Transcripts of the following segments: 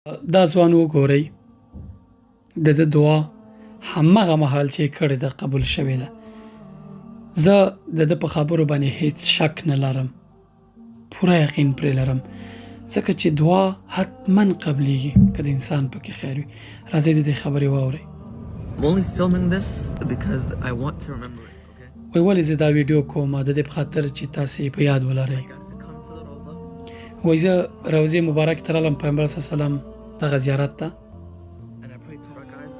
دا ځوان وګورئ د ده دعا همغه مهال چې یې کړې ده قبول شوې ده. زه د ده په خبرو باندې هیڅ شک نه لرم، پوره یقین پرې لرم، ځکه چې دعا حتما قبلیږي که د انسان پکې خیر وي. راځئ د دې خبرې واورئ. I'm only filming this because I want to remember it, okay? وایي ولې زه دا ویډیو کوم د دې په خاطر چې تاسې یې په یاد ولرئ. I got to come to the Rawda وایي زه روضې مبارکې ته رالم، پیغمبر صلی الله علیه وسلم دغه زیارت ته. and I prayed 2 rak'ahs.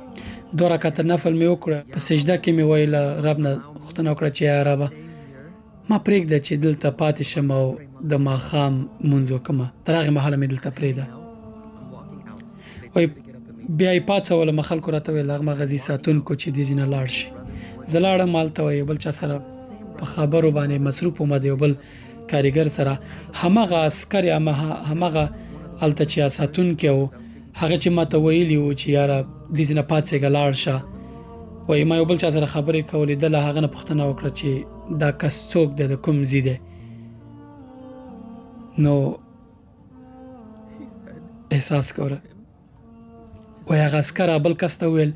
2 رکعته نفل مې وکړه، په سجده کې مې ویل رب نه غوښتنه وکړه چې یا ربه ما پرېږده چې دلته پاتې شم او د ماښام لمونځ وکړمه، تر هغې مهاله مې دلته پرېږده. I'm walking out. They وایي told me to get up and leave. بیا یې پاڅولم، خلکو راته ویل هغه ځي ساتونکو چې دې ځای نه لاړ شي. زه لاړم هلته، یو بل چا سره په خبرو باندې مصروف وم، د یو بل کاریګر سره. همغه عسکر یا همغه هلته چې ساتونکی و هغه چې ما ته ویلي و چې یاره دې ځای نه پاڅېږه لاړ شه. وایي ما یو بل چا سره خبرې کولې، ده له هغه نه پوښتنه وکړه چې دا کس څوک دی، د کوم ځای دی. نو He said, احساس کوله. وایي هغه عسکر بل کس ته وویل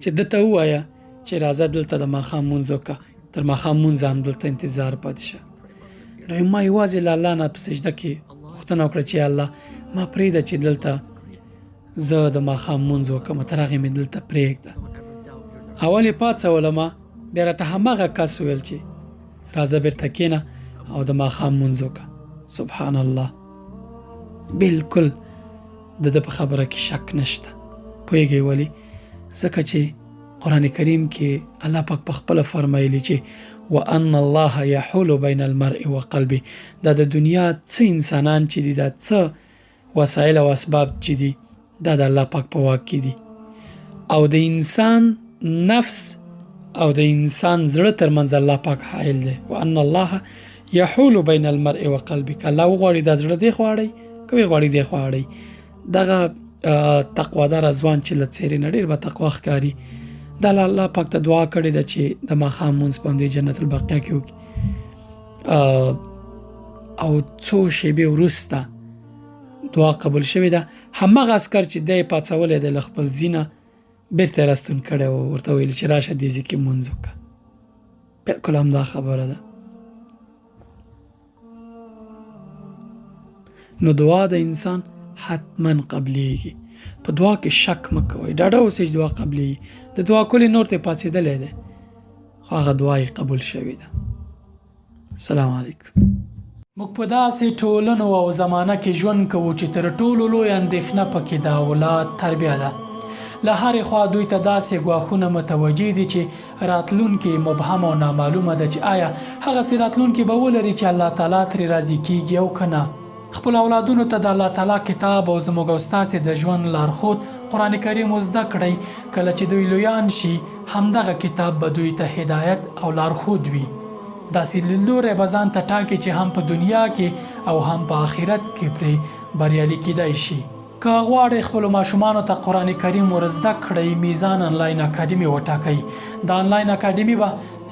چې ده ته ووایه چې راځه دلته د ماښام لمونځ وکړه، تر ماښام لمونځ همدلته انتظار پاتې شه. نو ما یوازې له الله نه په سجده کې غوښتنه وکړه چې یا الله ما پرېږده چې دلته زه د ماښام لمونځ وکړم، تر هغې مې دلته پرېږده. don't ever doubt your اول یې پاڅولمه، بیا راته همغه کس ویل چې راځه بېرته کښېنه او د ماښام لمونځ وکړه. سبحان الله، بالکل د ده په خبره کې شک نشته. پوهېږئ ولې؟ ځکه چې قرآن کریم کې الله پاک په خپله فرمایلي چې وان الله یحول بین المرء وقلبه، دا د دنیا څه انسانان چې دي، دا څه وسایل او اسباب چې دي، دا د الله پاک په واک کې دي، او د انسان نفس او د انسان زړه ترمنځ الله پاک حائل دی. وان الله یحول بین المرء وقلبه، که الله وغواړي دا زړه دې خوا اړوي، که وغواړي دې خوا اړوي. دغه تقوادار ځوان چې له څېرې نه ډېر به تقوا ښکاري، دا الله پاک ته دعا کړې ده چې د ماښام لمونځ په همدې جنت البقیع کې وکړي. او څو شېبې وروسته دعا قبول شوې ده. همغه عسکر چې دی یې پاڅولی دی له خپل ځای نه بېرته یې راستون کړی و، ورته ویلي چې راشه دې ځای کې لمونځ وکړه. بلکل همدا خبره ده. نو دعا د انسان حتما قبلیږي، په دعا کې شک مه کوئ، ډاډه اوسئ چې دعا قبلیږي. د دعا کولی نور ته پاڅېدلی دی، خو هغه دعا یې قبول شوې ده. سلام علیکم. موږ په داسې ټولنو او زمانه کې ژوند کوو چې تر ټولو لویه اندېښنه پکې د اولاد تربیه ده. له هرې خوا دوی ته داسې ګواښونه متوجه دي چې راتلونکې مبهم او نامعلومه ده چې آیا هغسې راتلونکې به ولري چې الله تعالی ترې راضي کیږي او که نه. خپل اولادونو ته د الله تعالی کتاب او زموږ او ستاسې د ژوند لارښود قرآن کریم زده کړئ. کله چې دوی لویان شي همدغه کتاب به دوی ته هدایت او لارښود وي. داسې لیدلوری به ځان ته ټاکي چې هم په دنیا کې او هم په آخرت کې پرې بریالي کیدای شي. که غواړئ خپلو ماشومانو ته قرآن کریم ورزده کړئ، میزان انلاین اکاډمي وټاکئ. دا انلاین اکاډمي به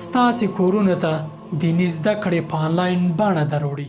ستاسې کورونو ته دیني زده کړې په انلاین بڼه دروړي.